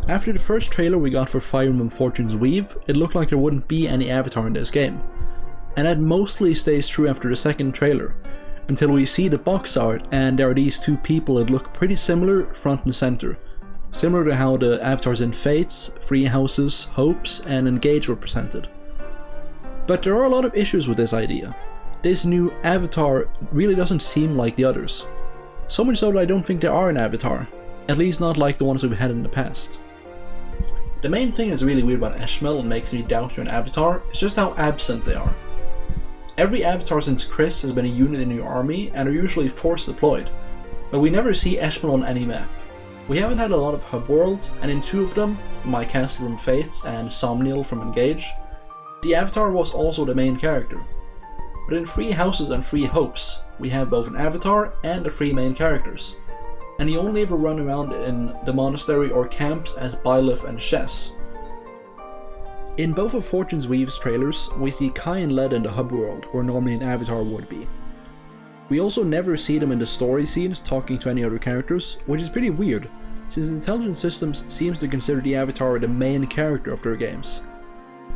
After the first trailer we got for Fire Emblem Fortune's Weave, it looked like there wouldn't be any Avatar in this game. And that mostly stays true after the second trailer, until we see the box art and there are these two people that look pretty similar front and center. Similar to how the avatars in Fates, Free Houses, Hopes, and Engage were presented. But there are a lot of issues with this idea. This new avatar really doesn't seem like the others. So much so that I don't think they are an avatar, at least not like the ones we've had in the past. The main thing that's really weird about Eshmel and makes me doubt they're an avatar is just how absent they are. Every avatar since Chris has been a unit in your army and are usually force deployed, but we never see Eshmel on any map. We haven't had a lot of hub worlds, and in two of them, My Castle from Fates and Somniel from Engage, the avatar was also the main character. But in Free Houses and Free Hopes, we have both an avatar and the three main characters. And you only ever run around in the monastery or camps as Byleth and Shess. In both of Fortune's Weave's trailers, we see Kai and Led in the hub world, where normally an avatar would be. We also never see them in the story scenes talking to any other characters, which is pretty weird, since Intelligent Systems seems to consider the avatar the main character of their games.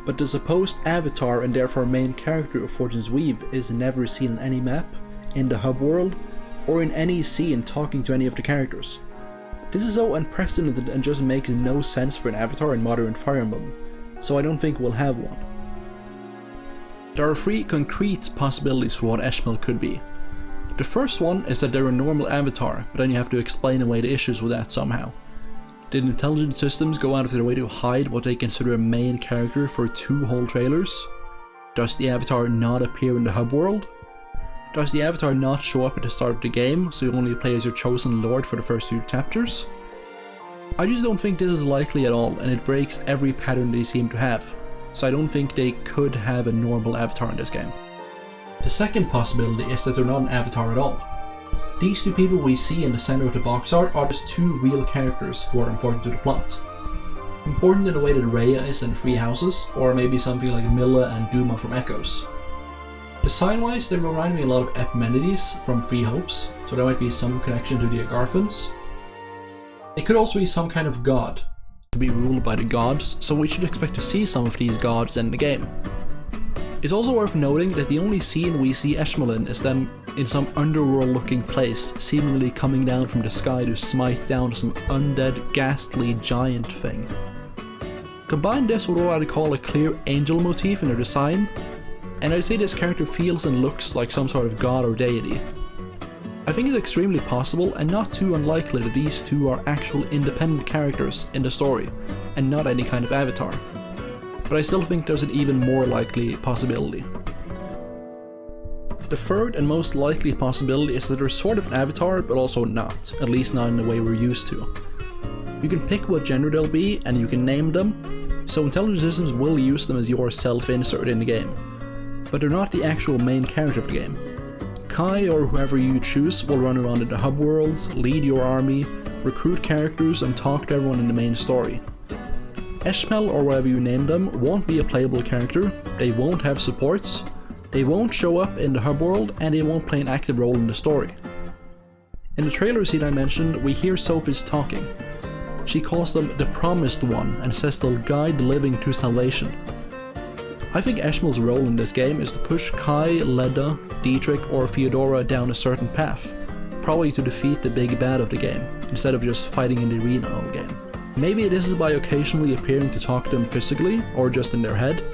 But the supposed avatar and therefore main character of Fortune's Weave is never seen on any map, in the hub world, or in any scene talking to any of the characters. This is so unprecedented and just makes no sense for an avatar in modern Fire Emblem, so I don't think we'll have one. There are three concrete possibilities for what Eshmel could be. The first one is that they're a normal avatar, but then you have to explain away the issues with that somehow. Did Intelligent Systems go out of their way to hide what they consider a main character for 2 whole trailers? Does the avatar not appear in the hub world? Does the avatar not show up at the start of the game, so you only play as your chosen lord for the first 2 chapters? I just don't think this is likely at all, and it breaks every pattern they seem to have, so I don't think they could have a normal avatar in this game. The second possibility is that they're not an avatar at all. These 2 people we see in the center of the box art are just 2 real characters who are important to the plot. Important in the way that Rhea is in Free Houses, or maybe something like Milla and Duma from Echoes. Design-wise, they remind me a lot of Epimenides from Free Hopes, so there might be some connection to the Agarthans. It could also be some kind of god, to be ruled by the gods, so we should expect to see some of these gods in the game. It's also worth noting that the only scene we see Eshmel in is them in some underworld-looking place, seemingly coming down from the sky to smite down some undead, ghastly giant thing. Combine this with what I'd call a clear angel motif in their design, and I'd say this character feels and looks like some sort of god or deity. I think it's extremely possible and not too unlikely that these 2 are actual independent characters in the story, and not any kind of avatar. But I still think there's an even more likely possibility. The third and most likely possibility is that they're sort of an avatar, but also not, at least not in the way we're used to. You can pick what gender they'll be, and you can name them, so Intelligent Systems will use them as your self-insert in the game. But they're not the actual main character of the game. Kai or whoever you choose will run around in the hub worlds, lead your army, recruit characters, and talk to everyone in the main story. Eshmel, or whatever you name them, won't be a playable character, they won't have supports, they won't show up in the hub world, and they won't play an active role in the story. In the trailer scene I mentioned, we hear Sophis talking. She calls them the Promised One and says they'll guide the living to salvation. I think Eshmel's role in this game is to push Kai, Leda, Dietrich, or Theodora down a certain path, probably to defeat the big bad of the game, instead of just fighting in the arena all game. Maybe this is by occasionally appearing to talk to them physically, or just in their head.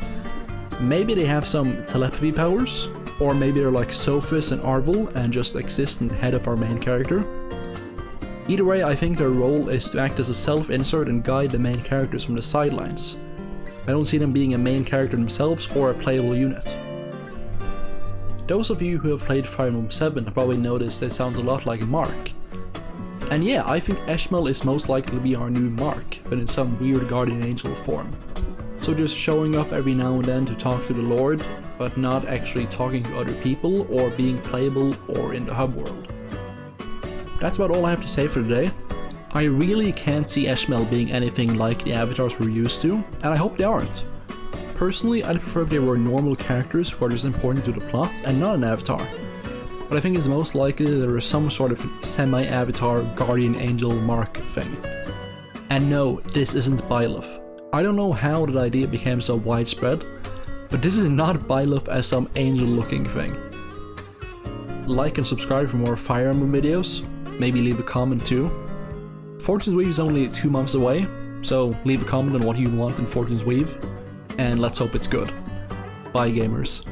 Maybe they have some telepathy powers, or maybe they're like Sophis and Arvel and just exist in the head of our main character. Either way, I think their role is to act as a self-insert and guide the main characters from the sidelines. I don't see them being a main character themselves or a playable unit. Those of you who have played Fire Emblem 7 have probably noticed that it sounds a lot like Mark. And yeah, I think Eshmel is most likely to be our new Mark, but in some weird guardian angel form. So just showing up every now and then to talk to the Lord, but not actually talking to other people or being playable or in the hub world. That's about all I have to say for today. I really can't see Eshmel being anything like the avatars we're used to, and I hope they aren't. Personally, I'd prefer if they were normal characters who are just important to the plot and not an avatar. But I think it's most likely that there is some sort of semi-avatar guardian angel Mark thing. And no, this isn't Byleth. I don't know how that idea became so widespread, but this is not Byleth as some angel-looking thing. Like and subscribe for more Fire Emblem videos, maybe leave a comment too. Fortune's Weave is only 2 months away, so leave a comment on what you want in Fortune's Weave, and let's hope it's good. Bye gamers.